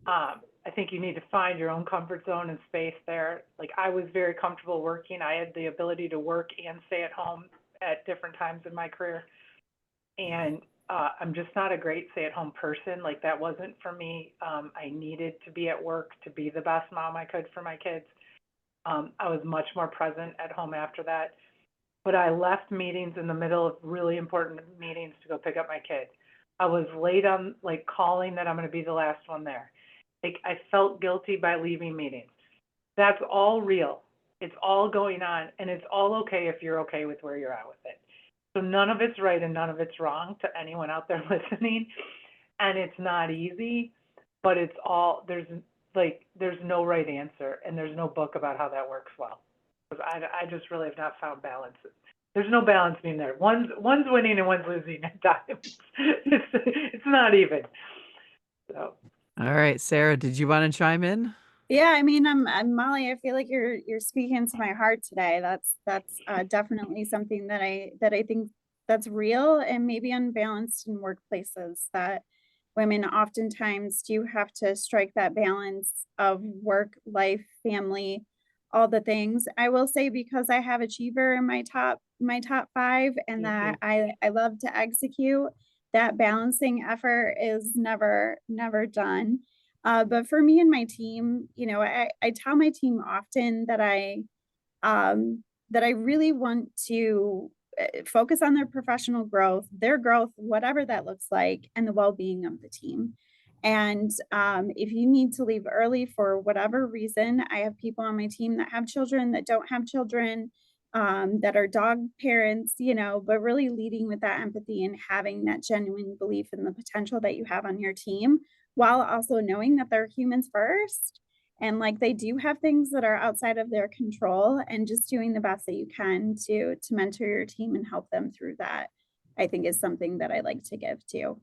Speaker 4: I think you need to find your own comfort zone and space there. Like, I was very comfortable working. I had the ability to work and stay at home at different times in my career. And I'm just not a great stay-at-home person. Like, that wasn't for me. I needed to be at work to be the best mom I could for my kids. I was much more present at home after that. But I left meetings in the middle of really important meetings to go pick up my kid. I was late on, like, calling that I'm going to be the last one there. Like, I felt guilty by leaving meetings. That's all real. It's all going on, and it's all okay if you're okay with where you're at with it. So none of it's right and none of it's wrong to anyone out there listening. And it's not easy, but it's all, there's no right answer, and there's no book about how that works well. Because I just really have not found balance. There's no balance being there. One's winning and one's losing at times. It's not even. So.
Speaker 1: All right, Sarah, did you want to chime in?
Speaker 3: Yeah, I mean, I'm Molly. I feel like you're speaking to my heart today. That's definitely something that I think that's real and maybe unbalanced in workplaces, that women oftentimes do have to strike that balance of work, life, family, all the things. I will say, because I have achiever in my top 5, and that I love to execute, that balancing effort is never done. But for me and my team, I tell my team often that I really want to focus on their professional growth, their growth, whatever that looks like, and the well-being of the team. And if you need to leave early for whatever reason, I have people on my team that have children, that don't have children, that are dog parents, but really leading with that empathy and having that genuine belief in the potential that you have on your team, while also knowing that they're humans first, and like they do have things that are outside of their control, and just doing the best that you can to mentor your team and help them through that, I think, is something that I like to give to.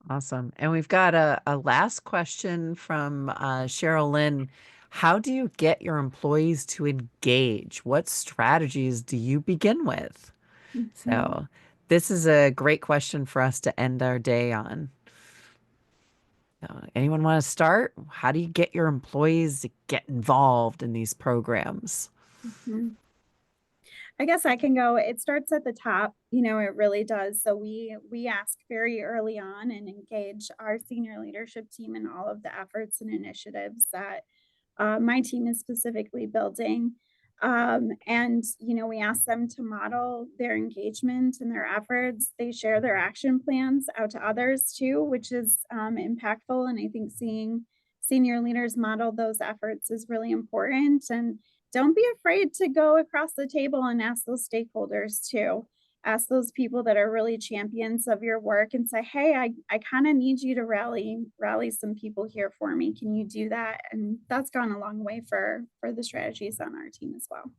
Speaker 1: Awesome. And we've got a last question from Cheryl Lynn. How do you get your employees to engage? What strategies do you begin with?
Speaker 3: Mhm.
Speaker 1: So this is a great question for us to end our day on. Anyone want to start? How do you get your employees to get involved in these programs?
Speaker 3: Mhm. I guess I can go. It starts at the top, it really does. So we ask very early on and engage our senior leadership team in all of the efforts and initiatives that my team is specifically building. And, we ask them to model their engagement and their efforts. They share their action plans out to others too, which is impactful. And I think seeing senior leaders model those efforts is really important. And don't be afraid to go across the table and ask those stakeholders too. Ask those people that are really champions of your work and say, hey, I kind of need you to rally some people here for me. Can you do that? And that's gone a long way for the strategies on our team as well.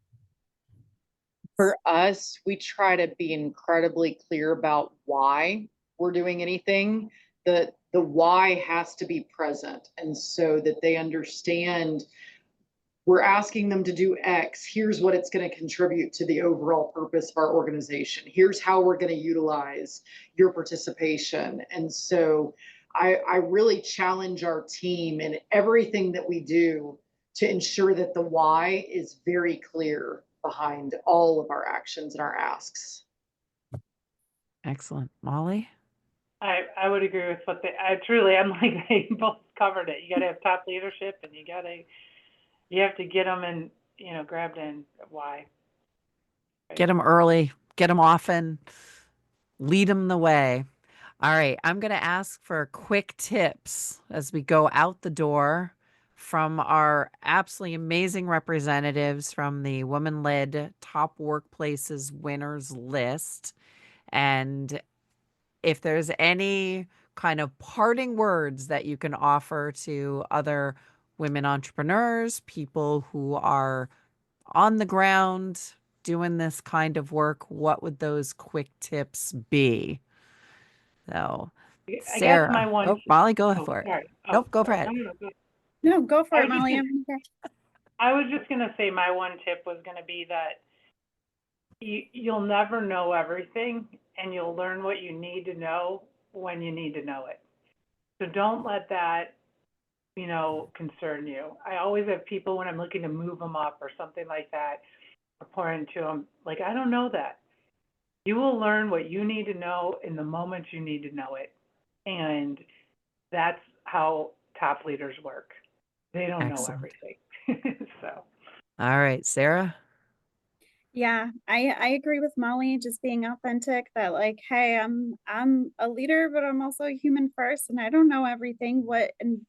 Speaker 2: For us, we try to be incredibly clear about why we're doing anything. The why has to be present, and so that they understand we're asking them to do X. Here's what it's going to contribute to the overall purpose of our organization. Here's how we're going to utilize your participation. And so I really challenge our team in everything that we do to ensure that the why is very clear behind all of our actions and our asks.
Speaker 1: Excellent. Molly?
Speaker 4: I would agree with what I'm like, they both covered it. You got to have top leadership, and you have to get them and, grabbed in. Why?
Speaker 1: Get them early, get them often, lead them the way. All right, I'm going to ask for quick tips as we go out the door from our absolutely amazing representatives from the Women-Led Top Workplaces Winners list. And if there's any kind of parting words that you can offer to other women entrepreneurs, people who are on the ground doing this kind of work, what would those quick tips be? So,
Speaker 4: I guess my
Speaker 1: Sarah.
Speaker 4: one.
Speaker 1: Oh, Molly, go
Speaker 4: Oh,
Speaker 1: for it.
Speaker 4: sorry. Oh,
Speaker 1: Nope, go for
Speaker 4: sorry.
Speaker 1: it.
Speaker 4: No, go.
Speaker 3: No, go for
Speaker 4: I
Speaker 3: it,
Speaker 4: was just
Speaker 3: Molly.
Speaker 4: gonna, I was just gonna say my one tip was gonna be that you'll never know everything, and you'll learn what you need to know when you need to know it. So don't let that, concern you. I always have people when I'm looking to move them up or something like that, or pour into them, like, I don't know that. You will learn what you need to know in the moment you need to know it. And that's how top leaders work. They don't know
Speaker 1: Excellent.
Speaker 4: everything. So,
Speaker 1: All right, Sarah.
Speaker 3: Yeah, I agree with Molly, just being authentic, that like, hey, I'm a leader, but I'm also a human first, and I don't know everything. What, and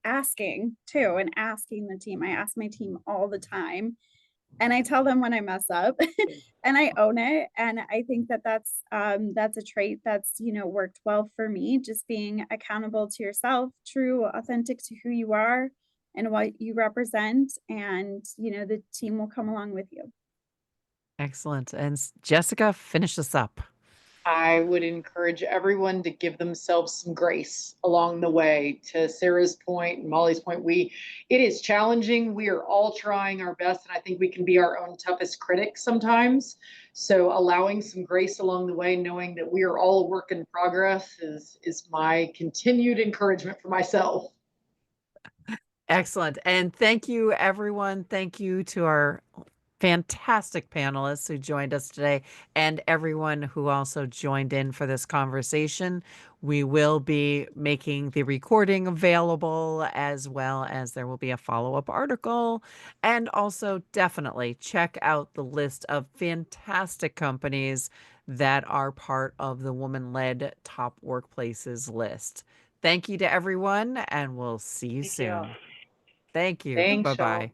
Speaker 3: asking too, and asking the team. I ask my team all the time, and I tell them when I mess up, and I own it. And I think that that's a trait that's, worked well for me, just being accountable to yourself, true, authentic to who you are and what you represent, and the team will come along with you.
Speaker 1: Excellent. And Jessica, finish this up.
Speaker 2: I would encourage everyone to give themselves some grace along the way. To Sarah's point and Molly's point, it is challenging. We are all trying our best, and I think we can be our own toughest critics sometimes. So allowing some grace along the way, knowing that we are all a work in progress, is my continued encouragement for myself.
Speaker 1: Excellent. And thank you, everyone. Thank you to our fantastic panelists who joined us today and everyone who also joined in for this conversation. We will be making the recording available, as well as there will be a follow-up article. And also definitely check out the list of fantastic companies that are part of the Woman-Led Top Workplaces list. Thank you to everyone, and we'll see you
Speaker 4: Thank you.
Speaker 1: soon. Thank you.
Speaker 2: Thanks, y'all.
Speaker 1: Bye-bye.